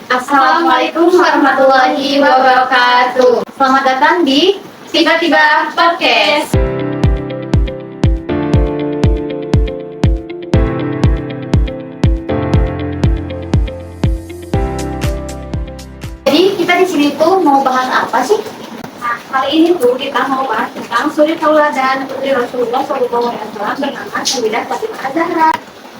Assalamualaikum warahmatullahi wabarakatuh. Selamat datang di Tiba-Tiba Podcast. Jadi kita di sini tuh mau bahas apa sih? Nah, kali ini tuh kita mau bahas tentang suri tauladan putri Rasulullah SAW bernama Sayyidah Fatimah Az-Zahra.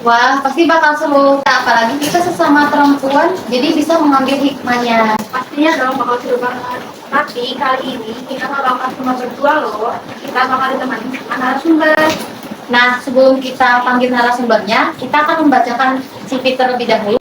Wah, pasti bakal seru. Nah, apalagi kita sesama perempuan, jadi bisa mengambil hikmahnya. Pastinya dong bakal seru banget. Tapi kali ini kita nggak bakal cuma berdua loh. Kita bakal ditemani sama narasumber. Nah, sebelum kita panggil narasumbernya, kita akan membacakan CV terlebih dahulu.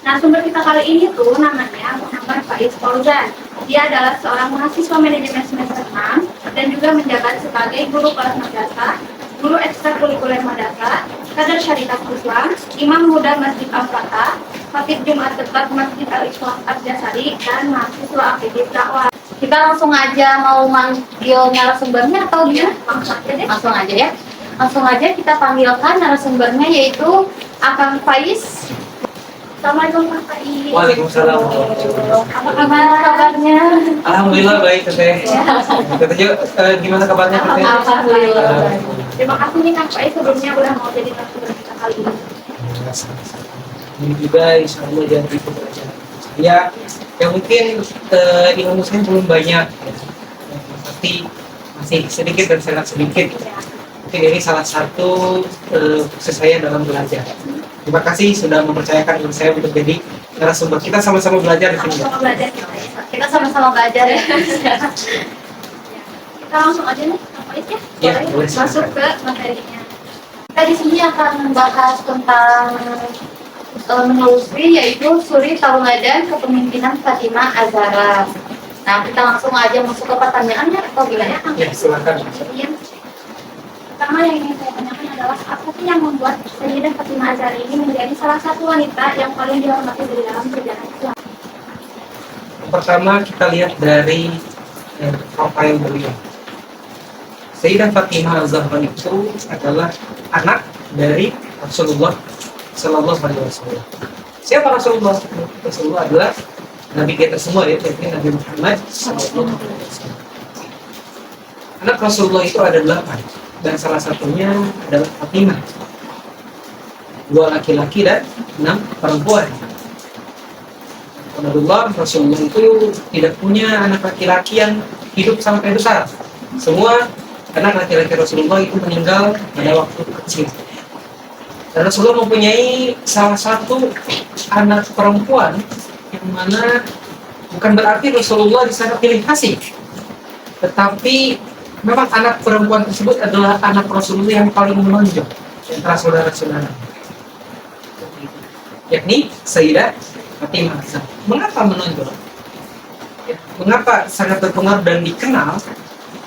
Narasumber kita kali ini tuh namanya Muhammad Faiz Fauzan. Dia adalah seorang mahasiswa manajemen semester 6 dan juga menjabat sebagai guru kelas madrasah, guru ekstrakurikuler madrasah, kader syarikat Islam, imam muda Masjid Al-Fatah, khatib Jumat Tetap Masjid Al-Islam Al-Jasari, dan mahasiswa aktivis dakwah. Kita langsung aja mau manggil narasumbernya atau gimana? Langsung aja deh. Langsung aja ya. Langsung aja kita panggilkan narasumbernya yaitu Akang Faiz. Assalamualaikum Pak Faiz. Waalaikumsalam. Apa kabarnya? Alhamdulillah baik Teteh. Teteh gimana kabarnya Teteh? Alhamdulillah. Terima kasih nih Kang Faiz sebelumnya udah mau jadi narasumber kita kali ini. Ini juga insya Allah jadi pembelajaran saya yang mungkin ilmu saya belum banyak, tapi masih sedikit dan sangat sedikit. Mungkin ini salah satu proses saya dalam belajar. Terima kasih sudah mempercayakan dengan saya untuk jadi narasumber. Kita sama-sama belajar di sini. Sama-sama belajar kita ya. Kita sama-sama belajar ya. Kita langsung aja nih Kang Faiz ya. Ya, boleh. Masuk ke materinya. Kita di sini akan membahas tentang menelusuri yaitu suri tauladan kepemimpinan Fatimah Az-Zahra. Nah, kita langsung aja masuk ke pertanyaannya atau gimana? Ya, silakan. Kemudian, pertama yang ingin saya tanyakan adalah apa sih yang membuat Sayyidah Fatimah Az-Zahra ini menjadi salah satu wanita yang paling dihormati di dalam sejarah Islam? Pertama kita lihat dari profil beliau. Sayyidah Fatimah Az-Zahra itu adalah anak dari Rasulullah Sallallahu Alaihi Wasallam. Siapa Rasulullah? Rasulullah adalah Nabi kita semua ya, yaitu Nabi Muhammad Sallallahu Alaihi Wasallam. Anak Rasulullah itu ada 8 dan salah satunya adalah Fatimah. 2 laki-laki dan 6 perempuan. Rasulullah itu tidak punya anak laki-laki yang hidup sampai besar. Semua anak laki-laki Rasulullah itu meninggal pada waktu kecil. Dan Rasulullah mempunyai salah satu anak perempuan yang mana bukan berarti Rasulullah di sana pilih kasih, tetapi memang anak perempuan tersebut adalah anak Rasulullah yang paling menonjol antara saudara-saudara, yakni Sayyidah Fatimah. Mengapa menonjol? Mengapa sangat terpengaruh dan dikenal?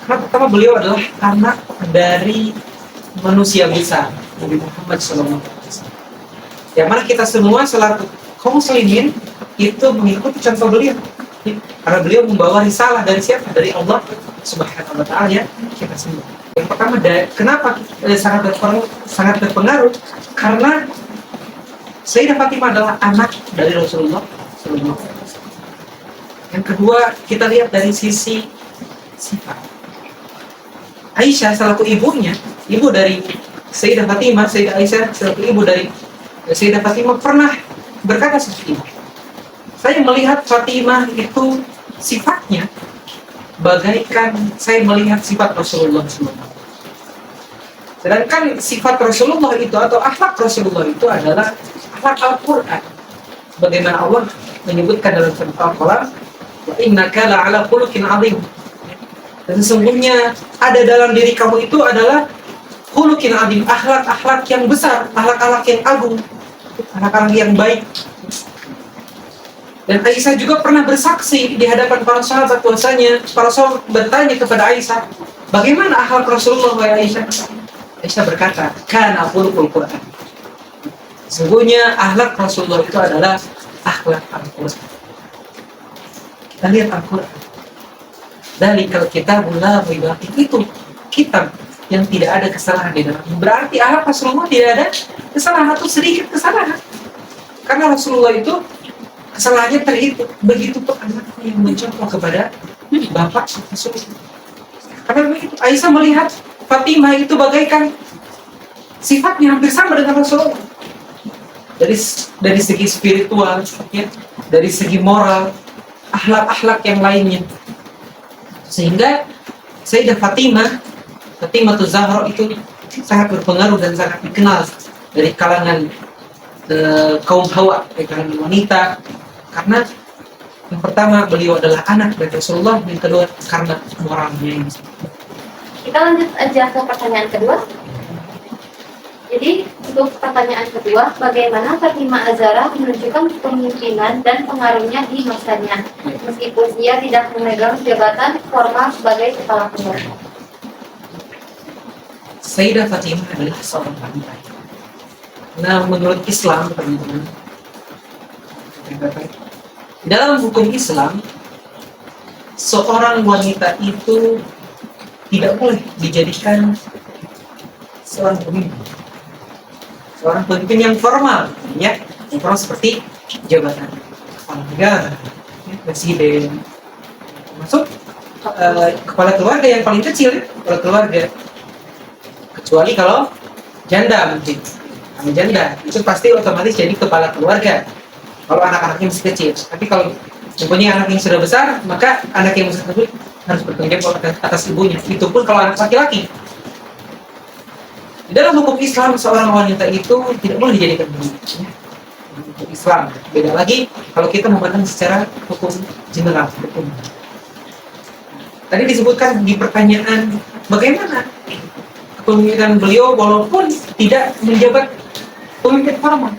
Karena pertama beliau adalah anak dari manusia besar Nabi Muhammad SAW. Yang mana kita semua selaku kaum muslimin itu mengikuti contoh beliau. Karena beliau membawa risalah dari siapa? Dari Allah Subhanahu wa Ta'ala ya, kita semua. Yang pertama, kenapa sangat terpengaruh? Karena Sayyidah Fatimah adalah anak dari Rasulullah SAW. Yang kedua, kita lihat dari sisi sifat. Aisyah selaku ibunya, ibu dari Sayyidah Fatimah, Sayyidah Aisyah selaku ibu dari Sayyidah Fatimah pernah berkata seperti ini. Saya melihat Fatimah itu sifatnya bagaikan saya melihat sifat Rasulullah SAW. Sedangkan sifat Rasulullah itu atau akhlak Rasulullah itu adalah akhlak Al-Quran. Bagaimana Allah menyebutkan dalam surat Al-Qalam, wa innaka la'ala khuluqin 'azim. Dan sesungguhnya ada dalam diri kamu itu adalah khuluqin 'azim, akhlak-akhlak yang besar, akhlak-akhlak yang agung, akhlak-akhlak yang baik. Dan Aisyah juga pernah bersaksi di hadapan para sahabat bahwasanya para sahabat bertanya kepada Aisyah, bagaimana akhlak Rasulullah wahai Aisyah? Aisyah berkata, kana khuluqul Quran. Sesungguhnya akhlak Rasulullah itu adalah akhlak Al-Quran. Kita lihat Al-Quran. Dari kalau kita mulai itu kitab yang tidak ada kesalahan di dalam. Berarti akhlak Rasulullah tidak ada kesalahan atau sedikit kesalahan. Karena Rasulullah itu kesalahannya terhitung. Begitu pun anaknya yang mencontoh kepada bapak Rasulullah. Karena begitu Aisyah melihat Fatimah itu bagaikan sifatnya hampir sama dengan Rasulullah. Dari segi spiritual, ya, dari segi moral, akhlak-akhlak yang lainnya. Sehingga Sayyidah Fatimah Zahra itu sangat berpengaruh dan sangat dikenal dari kalangan kaum hawa, dari kalangan wanita, karena yang pertama beliau adalah anak dari Rasulullah, yang kedua karena moralnya. Kita lanjut aja ke pertanyaan kedua. Jadi untuk pertanyaan kedua, bagaimana Fatimah Az-Zahra menunjukkan kepemimpinan dan pengaruhnya di masanya, meskipun dia tidak memegang jabatan formal sebagai kepala keluarga? Sayyidah Fatimah adalah seorang wanita. Nah, menurut Islam, teman-teman, dalam hukum Islam, seorang wanita itu tidak boleh dijadikan seorang pemimpin yang formal, ya, formal seperti jabatan kepala negara, presiden, termasuk kepala keluarga yang paling kecil, ya, kepala keluarga. Kecuali kalau janda mungkin, kalau janda itu pasti otomatis jadi kepala keluarga. Kalau anak-anaknya masih kecil, tapi kalau mempunyai anak yang sudah besar, maka anak yang besar tersebut harus bertanggung jawab atas ibunya. Itu pun kalau anak laki-laki. Di dalam hukum Islam, seorang wanita itu tidak boleh dijadikan pemimpin. Hukum Islam beda lagi kalau kita memandang secara hukum general. Hukum. Tadi disebutkan di pertanyaan bagaimana kepemimpinan beliau walaupun tidak menjabat pemimpin formal.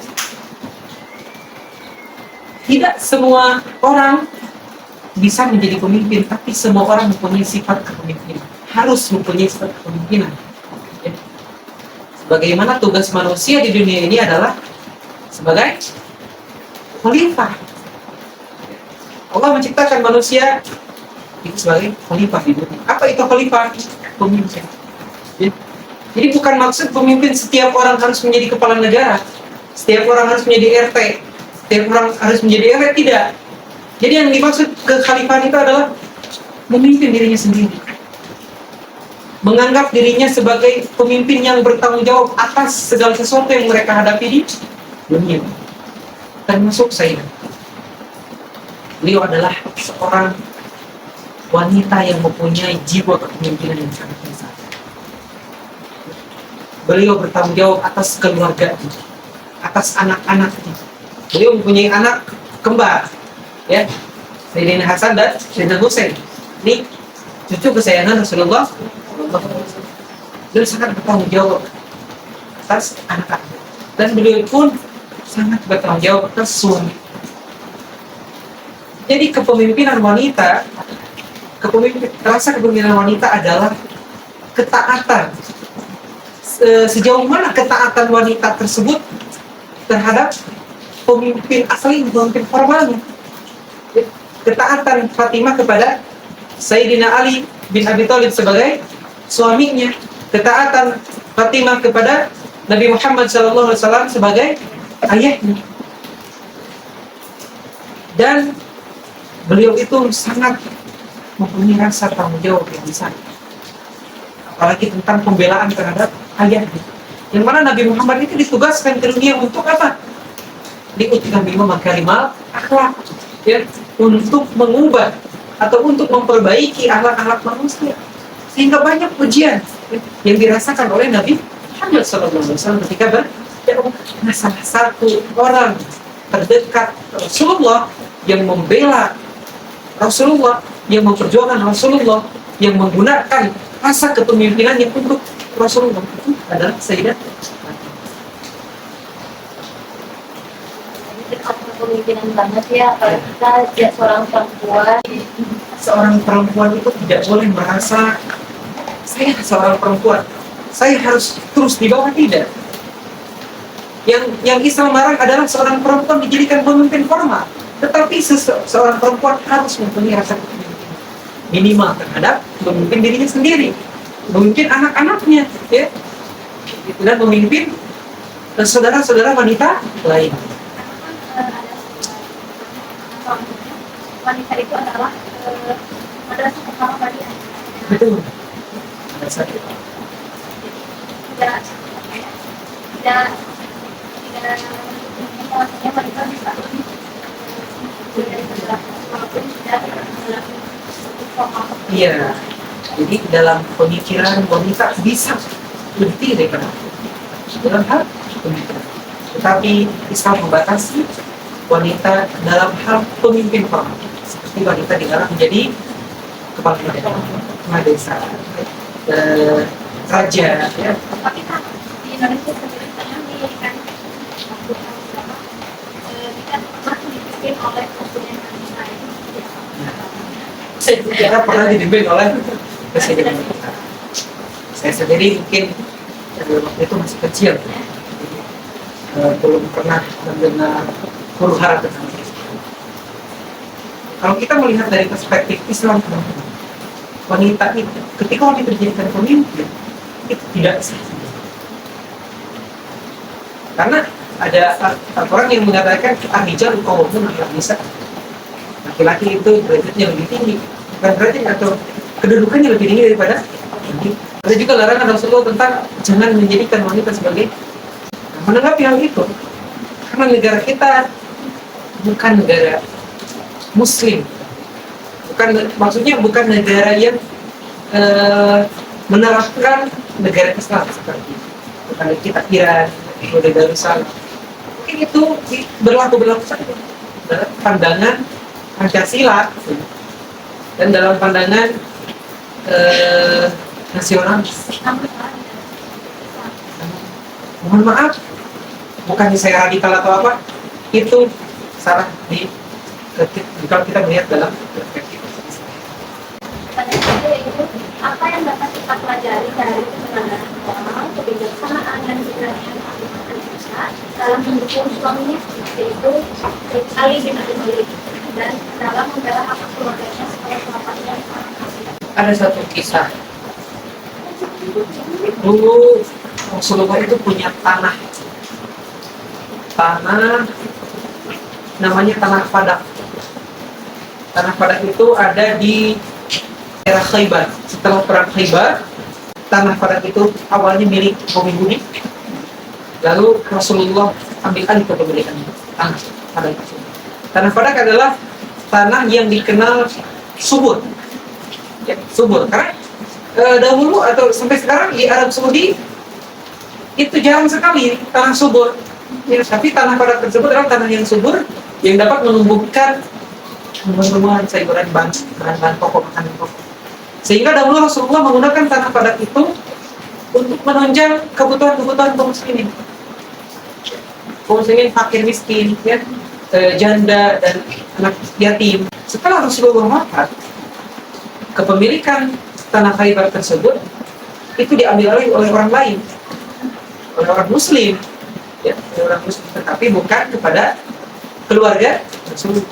Tidak semua orang bisa menjadi pemimpin, tapi semua orang mempunyai sifat kepemimpinan. Harus mempunyai sifat kepemimpinan. Ya. Bagaimana tugas manusia di dunia ini adalah sebagai khalifah. Allah menciptakan manusia itu sebagai khalifah di dunia. Apa itu khalifah? Pemimpin. Ya. Jadi bukan maksud pemimpin setiap orang harus menjadi kepala negara, setiap orang harus menjadi RT, setiap orang harus menjadi RW, tidak. Jadi yang dimaksud kekhalifahan itu adalah memimpin dirinya sendiri, menganggap dirinya sebagai pemimpin yang bertanggung jawab atas segala sesuatu yang mereka hadapi di dunia. Termasuk saya. Beliau adalah seorang wanita yang mempunyai jiwa kepemimpinan yang sangat besar. Beliau bertanggung jawab atas keluarga, atas anak-anaknya. Beliau mempunyai anak kembar, ya, Sayyidina Hasan dan Sayyidina Husain. Ini cucu kesayangan Rasulullah. Beliau sangat bertanggung jawab atas anak-anak, dan beliau pun sangat bertanggung jawab atas suami. Jadi rasa kepemimpinan wanita adalah ketaatan. Sejauh mana ketaatan wanita tersebut terhadap pemimpin asli, pemimpin formalnya. Ketaatan Fatimah kepada Sayyidina Ali bin Abi Thalib sebagai suaminya, ketaatan Fatimah kepada Nabi Muhammad SAW sebagai ayahnya. Dan beliau itu sangat mempunyai rasa tanggung jawab yang besar, apalagi tentang pembelaan terhadap ayahnya, yang mana Nabi Muhammad itu ditugaskan ke dunia untuk apa? Diutuskan bima makarimal akhlak, ya, untuk mengubah atau untuk memperbaiki akhlak-akhlak manusia, sehingga banyak pujian yang dirasakan oleh Nabi Muhammad SAW ketika nah, salah satu orang terdekat Rasulullah yang membela Rasulullah, yang memperjuangkan Rasulullah, yang menggunakan rasa kepemimpinannya untuk Rasulullah, itu adalah Sayyidah Kepemimpinan banget ya, kalau kita lihat seorang perempuan itu tidak boleh merasa saya seorang perempuan, saya harus terus di bawah, tidak. Yang Islam larang adalah seorang perempuan dijadikan pemimpin formal, tetapi seorang perempuan harus mempunyai rasa kepemimpinan minimal terhadap memimpin dirinya sendiri, memimpin anak-anaknya, ya, dan memimpin saudara-saudara wanita lain. wanita itu adalah madrasah Muhammadiyah. Betul. Ada satu. Tidak tidak tidak maksudnya wanita bisa walaupun tidak dalam formal. Iya. Jadi dalam pemikiran wanita bisa lebih daripada dalam hal pemikiran. Tetapi Islam membatasi wanita dalam hal pemimpin formal. Seperti wanita dilarang menjadi kepala desa, raja, ya. Tapi kan di Indonesia sendiri saya diberikan kita pernah dipimpin oleh presiden kita. Saya pernah dipimpin oleh presiden kita. Saya sendiri mungkin waktu itu masih kecil, belum pernah mendengar huru hara tentang itu. Kalau kita melihat dari perspektif Islam, wanita itu ketika wanita dijadikan pemimpin itu tidak sah. Karena ada orang yang mengatakan ar-rijal qawwamun 'ala nisa. Laki-laki itu derajatnya lebih tinggi, bukan derajat atau kedudukannya lebih tinggi daripada laki. Ada juga larangan Rasulullah tentang jangan menjadikan wanita sebagai. Menanggapi hal itu, karena negara kita bukan negara Muslim, maksudnya bukan negara yang menerapkan negara Islam seperti bukan kita Iran, negara Darussalam. Mungkin itu berlaku saja dalam pandangan Pancasila dan dalam pandangan nasionalis. Mohon maaf, bukannya saya radikal atau apa, itu salah kalau kita melihat dalam perspektif. Pertanyaan yaitu apa yang dapat kita pelajari dari kebenaran moral, kebijaksanaan dan keberanian Indonesia dalam mendukung suaminya, yaitu Ali bin Abi Thalib, dan dalam membela hak keluarganya supaya keluarganya Ada satu kisah. Dulu Rasulullah itu punya tanah namanya tanah Fadak. Tanah Fadak itu ada di daerah Khaybar. Setelah perang Khaybar, tanah Fadak itu awalnya milik kaum Yahudi. Lalu Rasulullah ambil alih kepemilikan tanah Fadak itu. Tanah Fadak adalah tanah yang dikenal subur. Ya, subur. Karena dahulu atau sampai sekarang di Arab Saudi itu jarang sekali tanah subur. Ya, tapi tanah Fadak tersebut adalah tanah yang subur yang dapat menumbuhkan tumbuhan-tumbuhan, sayuran, bahan pokok, makanan pokok. Sehingga dahulu Rasulullah menggunakan tanah Fadak itu untuk menunjang kebutuhan kaum muslimin. Kaum muslimin fakir miskin, ya, janda dan anak yatim. Setelah Rasulullah wafat, kepemilikan tanah Khaybar tersebut itu diambil oleh orang lain, oleh orang Muslim, ya, oleh orang Muslim, tetapi bukan kepada keluarga tersebut.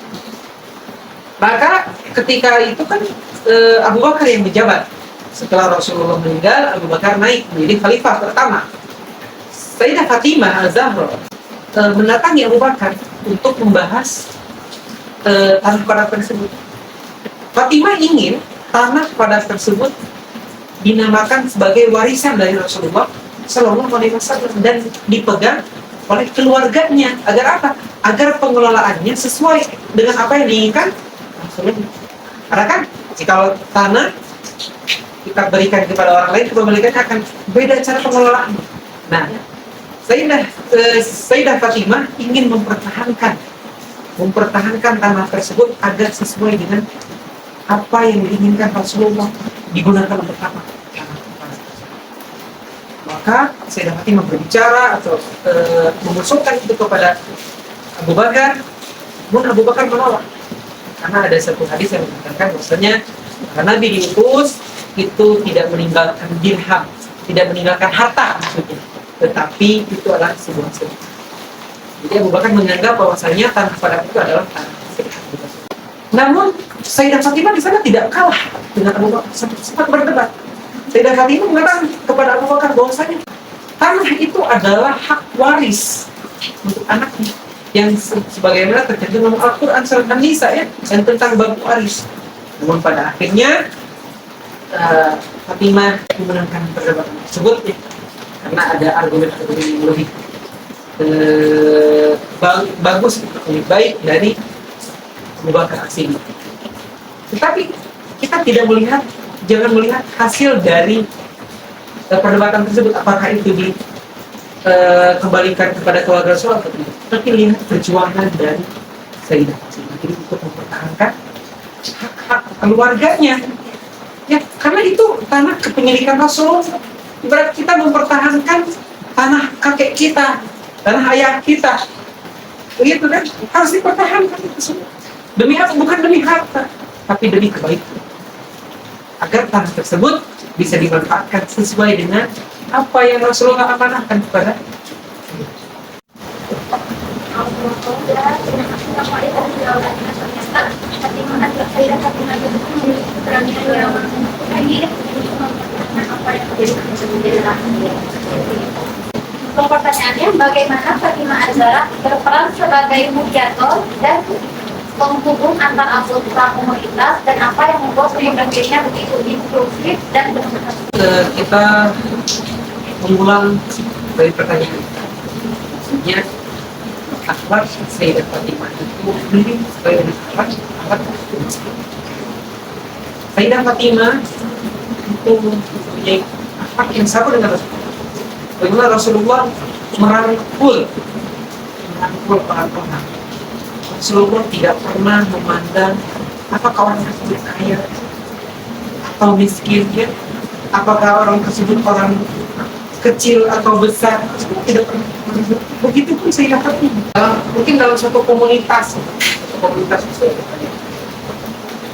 Maka ketika itu kan Abu Bakar yang menjabat. Setelah Rasulullah meninggal, Abu Bakar naik menjadi khalifah pertama. Sayyidah Fatimah Az-Zahra mendatangi Abu Bakar untuk membahas tanah Fadak tersebut. Fatimah ingin tanah Fadak tersebut dinamakan sebagai warisan dari Rasulullah Sallallahu Alaihi Wasallam dan dipegang oleh keluarganya. Agar apa? Agar pengelolaannya sesuai dengan apa yang diinginkan Rasulullah. Karena kan jika tanah kita berikan kepada orang lain, kepemilikannya akan beda cara pengelolaan. Nah, Sayyidah Fatimah ingin mempertahankan tanah tersebut agar sesuai dengan apa yang diinginkan Rasulullah digunakan untuk apa. Maka Sayyidah Fatimah berbicara atau mengusulkan itu kepada Abu Bakar, namun Abu Bakar menolak. Karena ada satu hadis yang mengatakan bahwasanya Nabi diutus itu tidak meninggalkan dirham, tidak meninggalkan harta maksudnya, tetapi itu adalah sebuah sedekah. Jadi Abu Bakar menganggap bahwasanya tanah Fadak itu adalah tanah sedekah. Namun Sayyidah Fatimah di sana tidak kalah dengan Abu Bakar, sempat berdebat. Sayyidah Fatimah mengatakan kepada Abu Bakar bahwasanya tanah itu adalah hak waris untuk anaknya. yang sebagaimana tercantum dalam Al-Quran surat An-Nisa ya, yang tentang bab waris. Namun pada akhirnya Fatimah memenangkan perdebatan tersebut ya, karena ada argumen-argumen yang lebih bagus, lebih baik dari Abu Bakar As-Siddiq. Tetapi kita tidak melihat, jangan melihat hasil dari perdebatan tersebut, apakah itu dikembalikan kepada keluarga Rasul atau tidak. Tapi lihat perjuangan dari Sayyidah Fatimah jadi untuk mempertahankan hak-hak keluarganya. Ya, karena itu tanah kepemilikan Rasul. Berarti kita mempertahankan tanah kakek kita, tanah ayah kita. Begitu kan? Harus dipertahankan itu semua. Demi apa? Bukan demi harta, tapi demi kebaikan. Agar tanah tersebut bisa dimanfaatkan sesuai dengan apa yang Rasulullah amanahkan kepada Pertanyaannya, bagaimana Fatimah Az-Zahra berperan sebagai mediator dan penghubung antar anggota komunitas, dan apa yang membuat pemimpinnya begitu inklusif dan bermanfaat? kita mengulang dari pertanyaan. Maksudnya akhlak Sayyidah Fatimah itu lebih sebagai akhlak Sayyidah Fatimah itu mempunyai akhlak yang sama dengan Rasulullah. Bagaimana Rasulullah merangkul pelan-pelan. Rasulullah tidak pernah memandang apakah orang tersebut kaya atau miskin, ya, apakah orang tersebut orang kecil atau besar. Rasulullah tidak pernah. Begitu pun Sayyidah Fatimah. Mungkin dalam suatu komunitas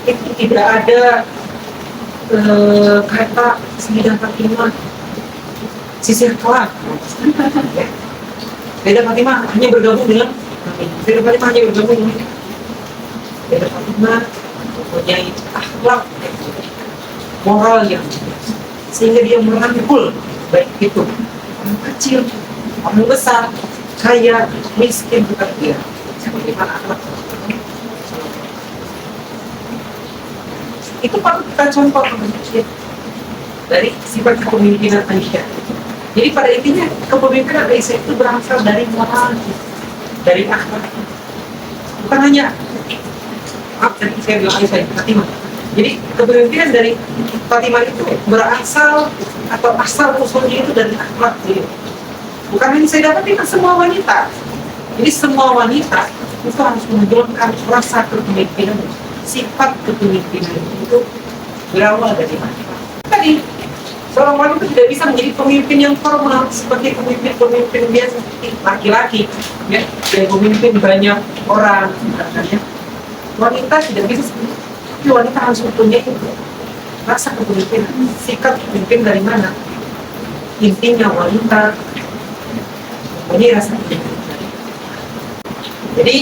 itu tidak ada kata Sayyidah Fatimah sisir kelak. Sayyidah Fatimah hanya bergabung dengan Sayyidah Fatimah mempunyai akhlak moral yang sehingga dia merangkul baik itu orang kecil, orang besar, kaya, miskin, bukan dia. Sebagaimana akhlak itu patut kita contoh dari sifat kepemimpinan Aisyah. Jadi pada intinya kepemimpinan Aisyah itu berasal dari moral, dari akhlak. Bukan hanya tadi saya bilang Aisyah Fatimah. Jadi kepemimpinan dari Fatimah itu berasal atau asal usulnya itu dari akhlak beliau. Bukan hanya Sayyidah Fatimah, semua wanita. Jadi semua wanita itu harus menunjukkan rasa kepemimpinan, sifat kepemimpinan itu berawal dari akhlak. Tadi seorang wanita tidak bisa menjadi pemimpin yang formal seperti pemimpin biasa seperti laki-laki, ya, yang memimpin banyak orang. Katanya wanita tidak bisa seperti itu. Tapi wanita harus mempunyai rasa kepemimpinan, sikap pemimpin dari mana? Intinya wanita mempunyai rasa kepemimpinan. Jadi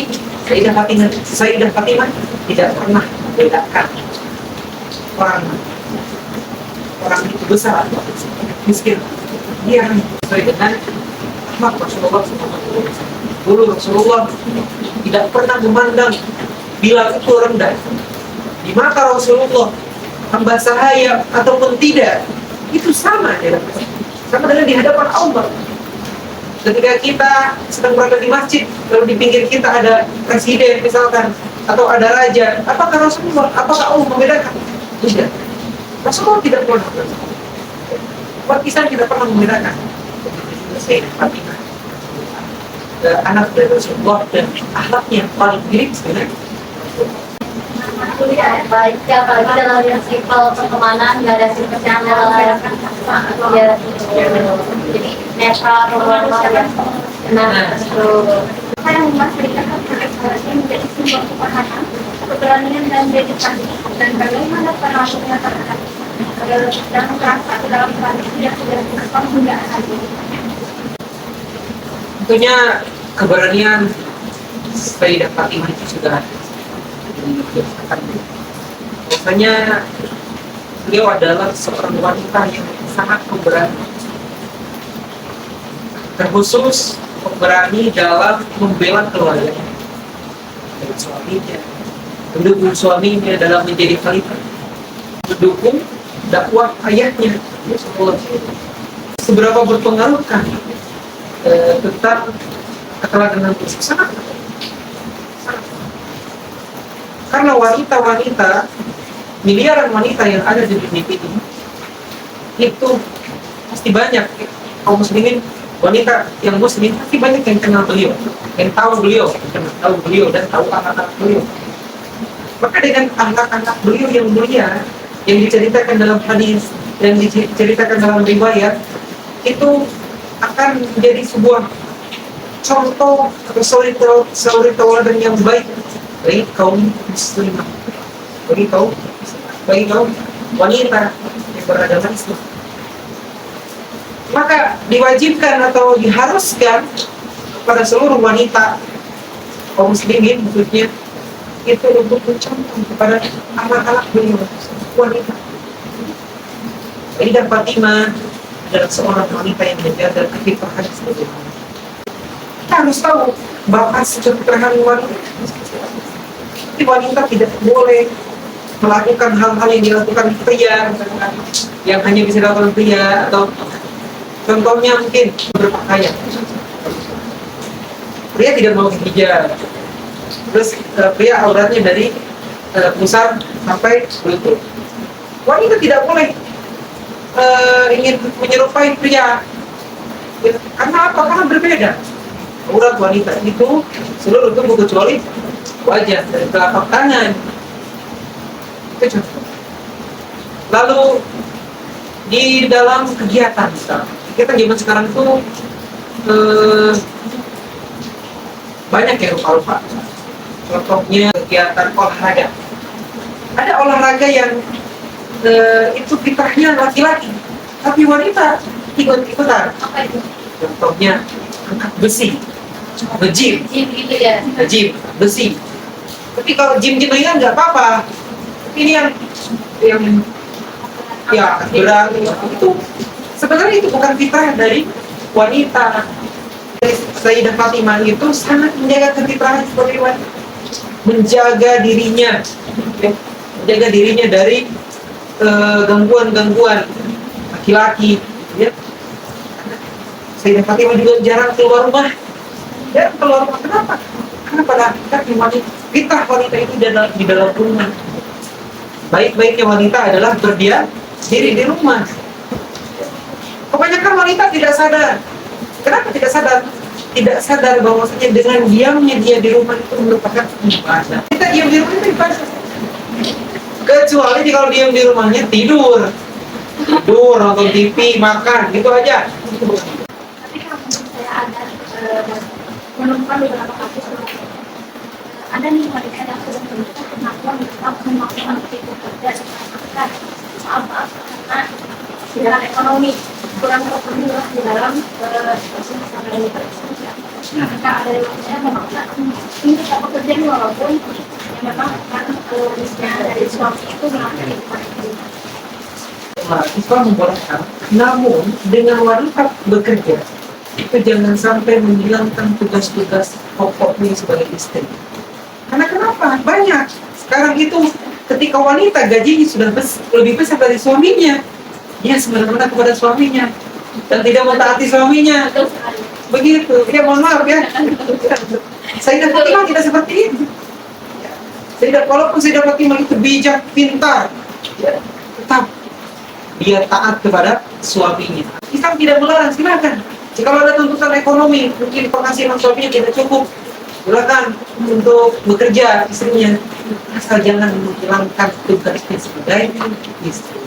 Sayyidah Fatimah tidak pernah membedakan orang itu besar atau miskin. Dia sesuai dengan akhlak Rasulullah SAW. Dulu Rasulullah tidak pernah memandang bila itu rendah. Di mata Rasulullah, hamba sahaya ataupun tidak, itu sama ya, sama dengan di hadapan Allah. Ketika kita sedang berada di masjid, lalu di pinggir kita ada presiden misalkan, atau ada raja, apakah Allah membedakan? Tidak. Rasulullah tidak pernah. Umat Islam tidak pernah membedakan. Sayyidah Fatimah, anak dari Rasulullah dan akhlaknya paling mirip dengan Baik, apalagi dalam yang simpel pertemanan, nggak ada simpelnya dalam ya, jadi netral normal ya. Nah, Saya memastikan yang menjadi simbol ketahanan, keberanian dan dedikasi, dan bagaimana pengaruhnya terhadap dan merasa dalam kondisi yang sudah dilakukan hingga hari ini. tentunya keberanian Sayyidah Fatimah itu sudah dibiasakan. Biasanya beliau adalah seorang wanita yang sangat pemberani, terkhusus berani dalam membela keluarganya, dari suaminya, mendukung suaminya dalam menjadi khalifah, mendukung dakwah ayahnya. Seberapa berpengaruhkan tentang keteladanan itu? Sangat. Karena wanita-wanita, miliaran wanita yang ada di dunia ini, itu pasti banyak kaum muslimin, wanita yang muslim pasti banyak yang kenal beliau, yang tahu beliau dan tahu anak-anak beliau. Maka dengan anak-anak beliau yang mulia, yang diceritakan dalam hadis, yang diceritakan dalam riwayat, itu akan menjadi sebuah contoh atau suri tauladan yang baik bagi kaum muslimah, bagi kaum wanita yang beragama Islam. Maka diwajibkan atau diharuskan pada seluruh wanita kaum muslimin khususnya itu untuk mencontoh kepada anak-anak beliau wanita. Sayyidah Fatimah adalah seorang wanita yang menjaga kefitrahan sebagaimana. Kita harus tahu bahas kefitrahan wanita. Jadi wanita tidak boleh melakukan hal-hal yang dilakukan pria, yang hanya bisa dilakukan pria, atau contohnya mungkin berpakaian. Pria tidak mau hijab, terus pria auratnya dari pusar sampai lutut. Wanita tidak boleh ingin menyerupai pria. Karena apa? Karena berbeda. Aurat wanita itu seluruh tubuh kecuali wajah dan telapak tangan. Itu contoh. Lalu di dalam kegiatan zaman sekarang itu banyak ya rupa-rupa. Contohnya kegiatan olahraga. Ada olahraga yang itu fitrahnya laki-laki, tapi wanita ikut-ikutan. Apa itu? Contohnya angkat besi, nge-gym, Gitu ya. gym besi. Tapi kalau gym ringan nggak apa-apa. Tapi ini yang ya berat itu sebenarnya itu bukan fitrah dari wanita. Sayyidah Fatimah itu sangat menjaga kefitrahan seperti wanita, menjaga dirinya dari gangguan-gangguan laki-laki. Ya. Sayyidah Fatimah juga jarang keluar rumah. Kenapa? Karena pada hakikatnya fitrah wanita itu di dalam rumah. Baik-baiknya wanita adalah berdiam diri di rumah. Kebanyakan wanita tidak sadar. Kenapa tidak sadar? Tidak sadar bahwasanya dengan diamnya dia di rumah itu merupakan ibadah. Kita diam di rumah itu ibadah. Kecuali kalau diam di rumahnya tidur, nonton TV, makan, gitu aja. Tapi kalau menurut saya ada menemukan beberapa kasus ada nih wanita yang sedang menikah kemampuan tetap memakan itu kerja dan maaf karena secara ekonomi kurang terpenuhi di dalam masalah ini. Jika ada yang memaksa ini tetap bekerja walaupun yang memang kan bisnisnya dari suami itu melakukan itu. Islam membolehkan, namun dengan wanita bekerja itu jangan sampai menghilangkan tugas-tugas pokoknya sebagai istri. Karena kenapa? Banyak sekarang itu ketika wanita gajinya sudah lebih besar dari suaminya, dia semena-mena kepada suaminya dan tidak mentaati suaminya. Begitu. Ya mohon maaf ya. Sayyidah Fatimah tidak seperti itu. Walaupun Sayyidah Fatimah itu bijak, pintar, ya, tetap dia taat kepada suaminya. Islam tidak melarang, silakan. Jika ada tuntutan ekonomi, mungkin penghasilan suaminya tidak cukup, silakan untuk bekerja istrinya, asal jangan menghilangkan tugasnya sebagai istri.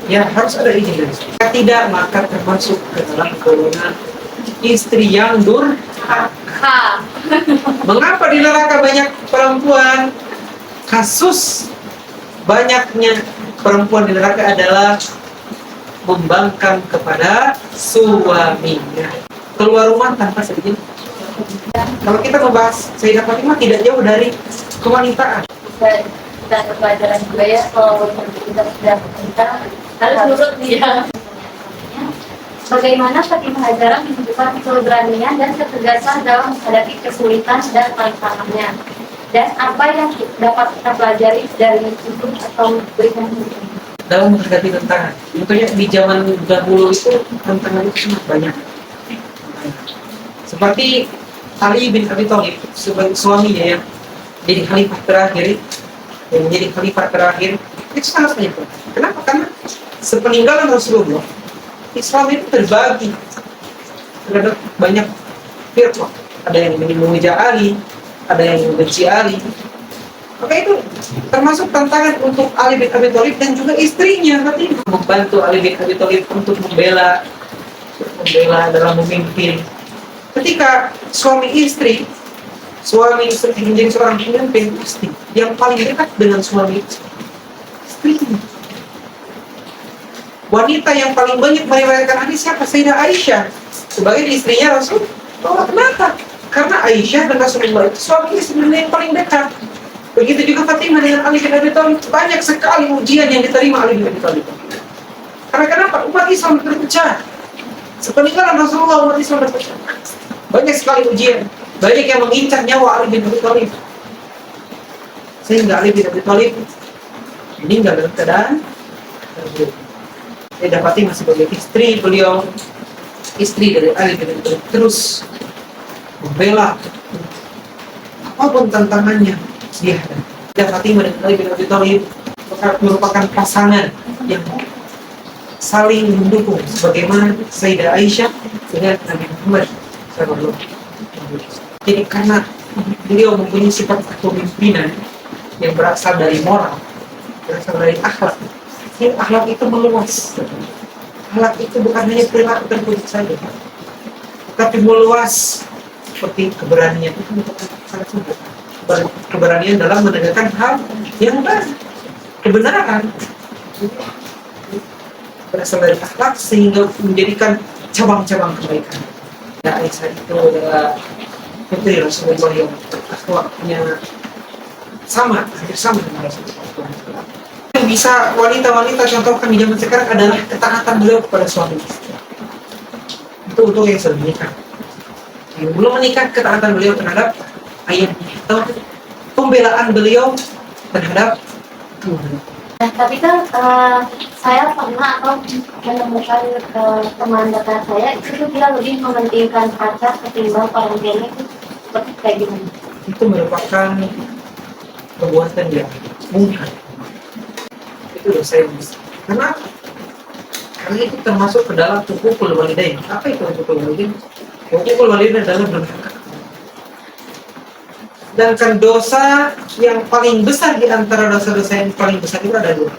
Ya harus ada izin dari suami. Jika tidak, maka termasuk ke dalam golongan istri yang durhaka. Mengapa di neraka banyak perempuan? Kasus banyaknya perempuan di neraka adalah membangkang kepada suaminya, keluar rumah tanpa seizin. Kalau kita membahas Sayyidah Fatimah tidak jauh dari kewanitaan. Kita ada pelajaran juga ya kalau kita sudah menikah Harus nurut dia. Bagaimana Fatimah Azhara menunjukkan keberanian dan ketegasan dalam menghadapi kesulitan dan tantangannya? Dan apa yang dapat kita pelajari dari itu atau berikan Dalam menghadapi tantangan, tentunya di zaman dahulu itu tantangan itu sangat banyak. Seperti Ali bin Abi Thalib sebagai suaminya yang jadi khalifah terakhir, itu sangat banyak. Kenapa? Karena sepeninggalan Rasulullah, Islam itu terbagi terhadap banyak firqah. Ada yang memuja Ali, ada yang membenci Ali. Maka itu termasuk tantangan untuk Ali bin Abi Thalib dan juga istrinya Fatimah membantu Ali bin Abi Thalib untuk membela dalam memimpin. Ketika suami istri menjadi seorang pemimpin, pasti yang paling dekat dengan suami istrinya. Wanita yang paling banyak meriwayatkan hadis siapa? Sayyidah Aisyah sebagai istrinya Rasulullah. Kenapa? Karena Aisyah dan Rasulullah itu suami istri yang paling dekat. Begitu juga Fatimah dengan Ali bin Abi Thalib. Banyak sekali ujian yang diterima Ali bin Abi Thalib. Karena kenapa? Umat Islam terpecah. Sepeninggalan Rasulullah, umat Islam terpecah. Banyak sekali ujian. Banyak yang mengincar nyawa Ali bin Abi Thalib. Sehingga Ali bin Abi Thalib meninggal dalam keadaan terburuk. Sayyidah Fatimah sebagai istri beliau, istri dari Ali bin Abi Thalib, terus membela apapun tantangannya dia. Sayyidah Fatimah dan Ali bin Abi Thalib merupakan pasangan yang saling mendukung, sebagaimana Sayyidah Aisyah dengan Nabi Muhammad SAW. Jadi karena beliau mempunyai sifat kepemimpinan yang berasal dari moral, berasal dari akhlak. Akhlak itu meluas. Akhlak itu bukan hanya perilaku tertentu saja, tapi meluas seperti keberanian itu merupakan sangat sulit. Keberanian dalam menegakkan hal yang benar, kebenaran berasal dari akhlak sehingga menjadikan cabang-cabang kebaikan. Ya, Aisyah itu adalah putri Rasulullah yang akhlaknya hampir sama dengan Rasulullah. Yang bisa wanita-wanita contohkan di zaman sekarang adalah ketaatan beliau kepada suami istri. Itu untuk yang sudah menikah. Yang belum menikah, ketaatan beliau terhadap ayahnya atau pembelaan beliau terhadap Tuhan. Nah, tapi kan saya pernah atau menemukan teman dekat saya itu dia lebih mementingkan pacar ketimbang orang tuanya itu seperti kayak gimana? Itu merupakan perbuatan yang mungkar. Itu dosa yang besar. Kenapa? Karena itu termasuk ke dalam hukukul walidain. Apa itu hukukul walidain? Hukukul walidain adalah durhaka. Sedangkan dosa yang paling besar di antara dosa-dosa yang paling besar itu ada dua.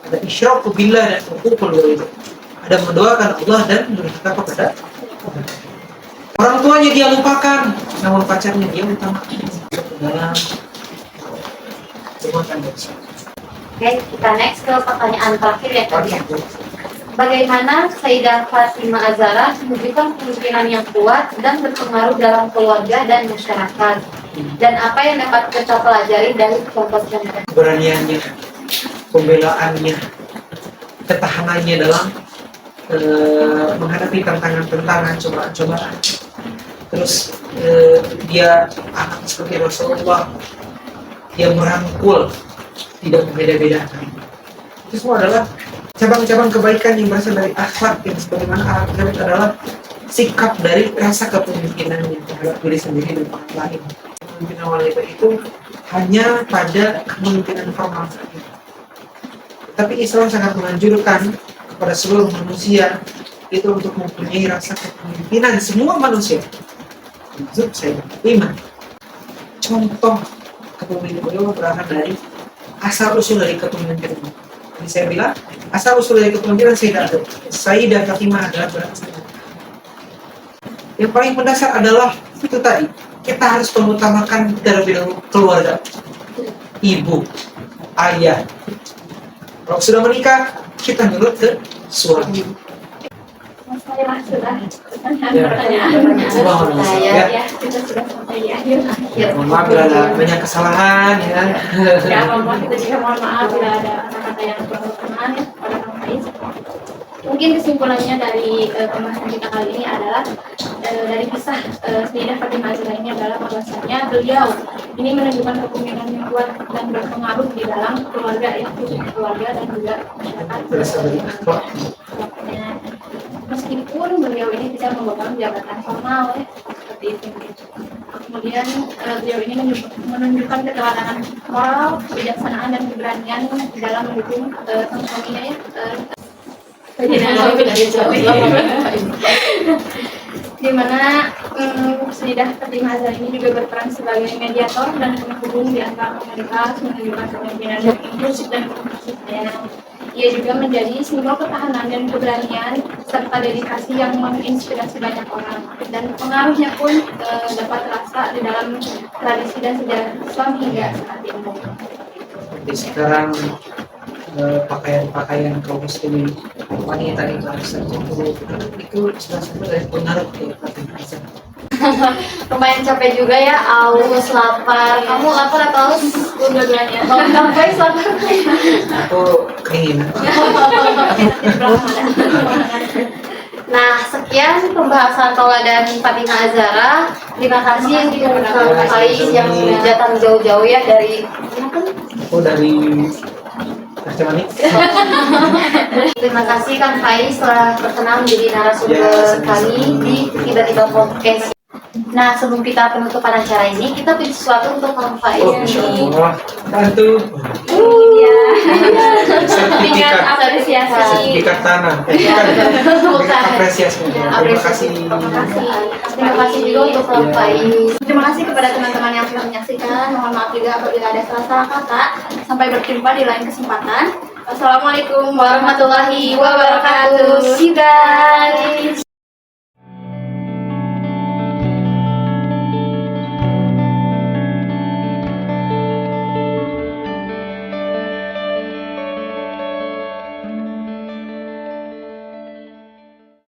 Ada isyraku billah dan hukukul walidain. Ada mendoakan Allah dan durhaka kepada orang tuanya dia lupakan, namun pacarnya dia utamakan dalam perbuatan dosa. Oke, kita next ke pertanyaan terakhir ya tadi. Bagaimana Sayyidah Fatimah Azhara menunjukkan kepemimpinan yang kuat dan berpengaruh dalam keluarga dan masyarakat? Dan apa yang dapat kita pelajari dari contoh-contoh? Keberaniannya, pembelaannya, ketahanannya dalam menghadapi tantangan-tantangan, cobaan-cobaan. Terus dia anak seperti Rasulullah, dia merangkul, tidak membeda-bedakan. Itu semua adalah cabang-cabang kebaikan yang berasal dari akhlak yang sebagaimana akhlak adalah sikap dari rasa kepemimpinan yang terhadap diri sendiri dan orang lain. Kepemimpinan wanita itu hanya pada kepemimpinan formal saja. Tapi Islam sangat menganjurkan kepada seluruh manusia itu untuk mempunyai rasa kepemimpinan semua manusia. Maksud saya iman. Contoh kepemimpinan beliau berasal dari asal usul dari kepemimpinan. Jadi saya bilang asal usul dari kepemimpinan Sayyidah Fatimah adalah berasal. Yang paling mendasar adalah itu tadi, kita harus mengutamakan terlebih dahulu keluarga, ibu, ayah. Kalau sudah menikah, kita nurut ke suami. Saya sudah Pertanyaan. ya, kita sudah sampai di akhir. Mohon maaf bila ada banyak kesalahan ya. Ya, mohon maaf, kita juga mohon maaf bila ada kata-kata yang berkenaan ya pada Faiz. Mungkin kesimpulannya dari pembahasan kita kali ini adalah dari kisah Sayyidah Fatimah Az-Zahra ini adalah bahwasanya beliau ini menunjukkan kepemimpinan yang kuat dan berpengaruh di dalam keluarga ya, keluarga dan juga masyarakat. Meskipun beliau ini bisa memegang jabatan formal ya, seperti itu. Kemudian beliau ini menunjukkan keteladanan moral, kebijaksanaan dan keberanian dalam mendukung sang suaminya ya. Di mana Sayyidah Fatimah Az-Zahra ini juga berperan sebagai mediator dan penghubung di antara komunitas, menunjukkan kepemimpinan yang inklusif dan konsisten. Ia juga menjadi simbol ketahanan dan keberanian serta dedikasi yang menginspirasi banyak orang, dan pengaruhnya pun dapat terasa di dalam tradisi dan sejarah Islam hingga saat ini. Jadi sekarang pakaian kaum muslimin wanita di bangsa itu salah satu dari pengaruh ke Fatimah Az-Zahra. Lumayan capek juga ya, aus, lapar. Kamu lapar atau haus? Dua-duanya. Sampai lapar. Aku keinginan. Nah, sekian pembahasan tauladan Fatimah Az-Zahra. Terima kasih untuk Kang Faiz yang sudah datang jauh-jauh ya dari Aku dari Arcamani. Terima kasih Kang Faiz telah berkenan menjadi narasumber kami di Tiba-Tiba Podcast. Nah, sebelum kita penutupan acara ini, kita punya sesuatu untuk Kang Faiz Oh, Insya nih. Allah. Tentu. Iya. Sertifikat Apresiasi. sertifikat tanah. Bukan. Apresiasi. Terima kasih. Terima kasih juga untuk Kang Faiz. Terima kasih kepada teman-teman yang sudah menyaksikan. Mohon maaf juga apabila ada salah-salah kata. Sampai berjumpa di lain kesempatan. Wassalamualaikum warahmatullahi wabarakatuh. See you guys.